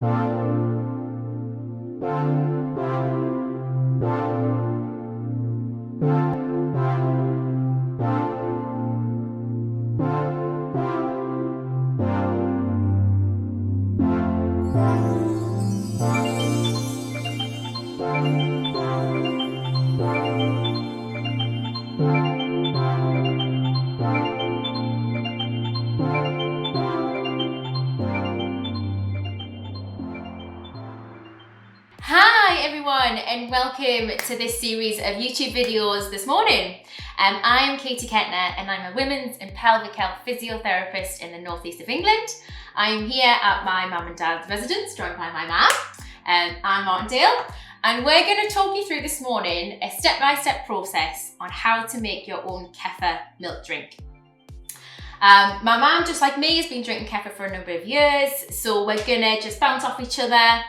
Hi everyone, and welcome to this series of YouTube videos this morning. I am Katie Kettner and I'm a women's and pelvic health physiotherapist in the northeast of England. I'm here at my mum and dad's residence, joined by my mum, Anne Martindale, and we're going to talk you through this morning a step-by-step process on how to make your own Kefir milk drink. My mum, just like me, has been drinking Kefir for a number of years, so we're going to just bounce off each other.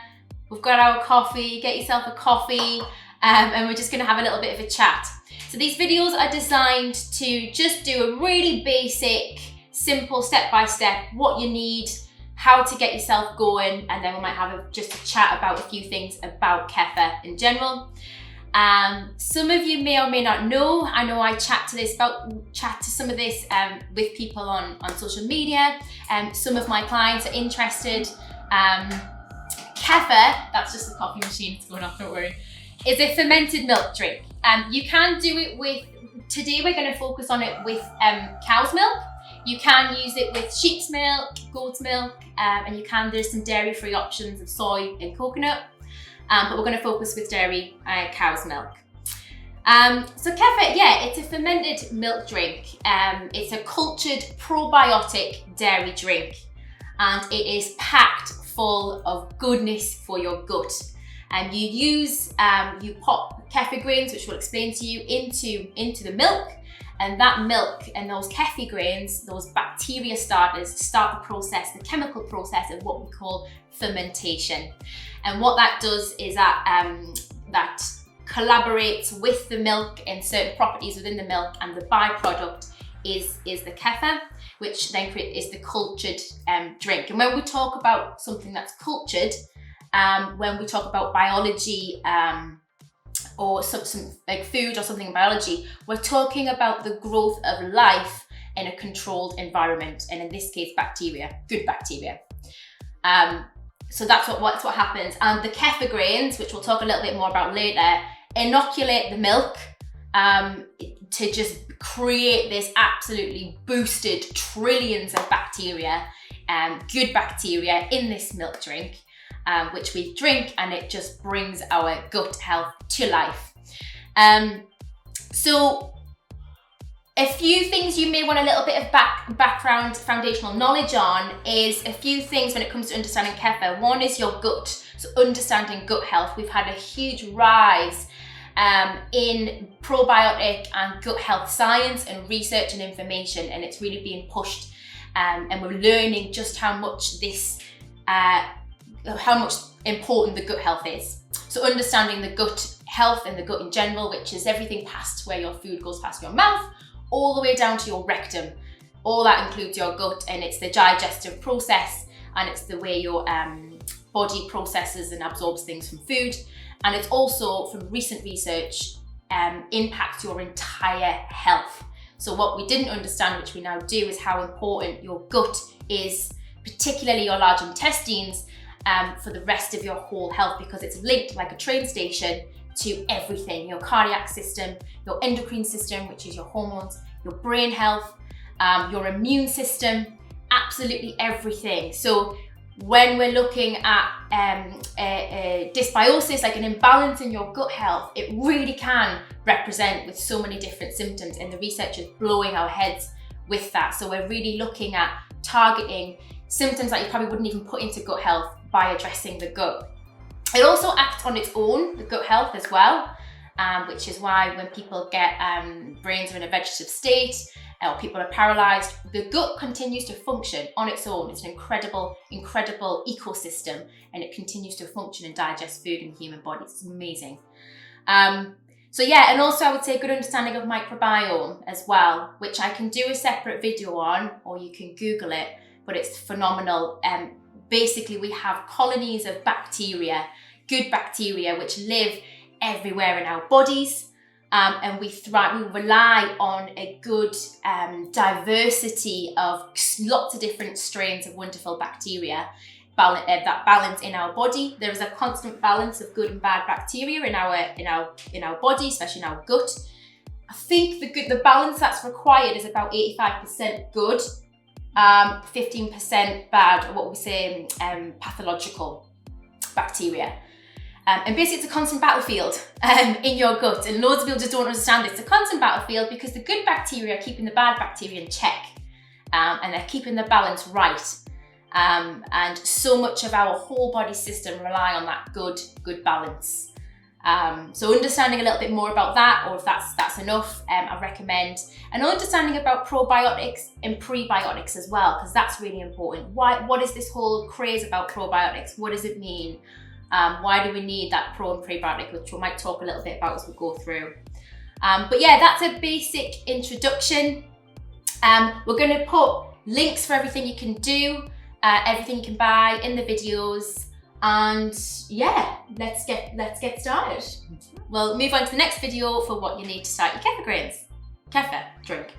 We've got our coffee, get yourself a coffee, and we're just gonna have a little bit of a chat. So these videos are designed to just do a really basic, simple step-by-step, what you need, how to get yourself going, and then we might have just a chat about a few things about Kefir in general. Some of you may or may not know, I know I chat to some of this with people on social media, some of my clients are interested. Kefir, that's just the coffee machine, it's going off, don't worry, is a fermented milk drink. You can do it with, today we're going to focus on it with cow's milk. You can use it with sheep's milk, goat's milk, and there's some dairy-free options of soy and coconut, but we're going to focus with dairy cow's milk. So Kefir, yeah, it's a fermented milk drink. It's a cultured probiotic dairy drink, and it is packed full of goodness for your gut. And you pop Kefir grains, which we'll explain to you, into the milk, and that milk and those Kefir grains, those bacteria starters, start the process, the chemical process of what we call fermentation. And what that does is that that collaborates with the milk and certain properties within the milk, and the byproduct is the Kefir, which then is the cultured drink. And when we talk about something that's cultured, when we talk about biology or some like food or something in biology, we're talking about the growth of life in a controlled environment, and in this case, bacteria, good bacteria. So that's what happens. And the Kefir grains, which we'll talk a little bit more about later, inoculate the milk to just create this absolutely boosted trillions of bacteria, good bacteria in this milk drink, which we drink, and it just brings our gut health to life. So a few things you may want a little bit of background foundational knowledge on is a few things when it comes to understanding Kefir. One is your gut, so understanding gut health. We've had a huge rise in probiotic and gut health science and research and information, and it's really being pushed, and we're learning just how much important the gut health is. So understanding the gut health and the gut in general, which is everything past where your food goes past your mouth, all the way down to your rectum. All that includes your gut, and it's the digestive process, and it's the way your body processes and absorbs things from food. And it's also, from recent research, impacts your entire health. So what we didn't understand, which we now do, is how important your gut is, particularly your large intestines, for the rest of your whole health, because it's linked like a train station to everything: your cardiac system, your endocrine system, which is your hormones, your brain health, your immune system, absolutely everything. So when we're looking at a dysbiosis, like an imbalance in your gut health, it really can represent with so many different symptoms, and the research is blowing our heads with that. So we're really looking at targeting symptoms that you probably wouldn't even put into gut health by addressing the gut. It also acts on its own, the gut health as well, which is why when people get brains are in a vegetative state, or people are paralyzed, the gut continues to function on its own. It's an incredible ecosystem, and it continues to function and digest food in the human body. It's amazing. So yeah, and also I would say a good understanding of microbiome as well, which I can do a separate video on, or you can Google it, but it's phenomenal. basically we have colonies of bacteria, good bacteria, which live everywhere in our bodies. And we rely on a good diversity of lots of different strains of wonderful bacteria that balance in our body. There is a constant balance of good and bad bacteria in our body, especially in our gut. I think the balance that's required is about 85% good, 15% bad, or what we say pathological bacteria. And basically it's a constant battlefield in your gut, and loads of people just don't understand it. It's a constant battlefield because the good bacteria are keeping the bad bacteria in check, and they're keeping the balance right. And so much of our whole body system rely on that good balance. So understanding a little bit more about that, or if that's enough, I recommend an understanding about probiotics and prebiotics as well, because that's really important. What is this whole craze about probiotics? What does it mean? Why do we need that pro and prebiotic, which we might talk a little bit about as we go through. But yeah, that's a basic introduction. We're going to put links for everything you can do, everything you can buy in the videos, and yeah, let's get started. We'll move on to the next video for what you need to start your kefir grains. Kefir drink.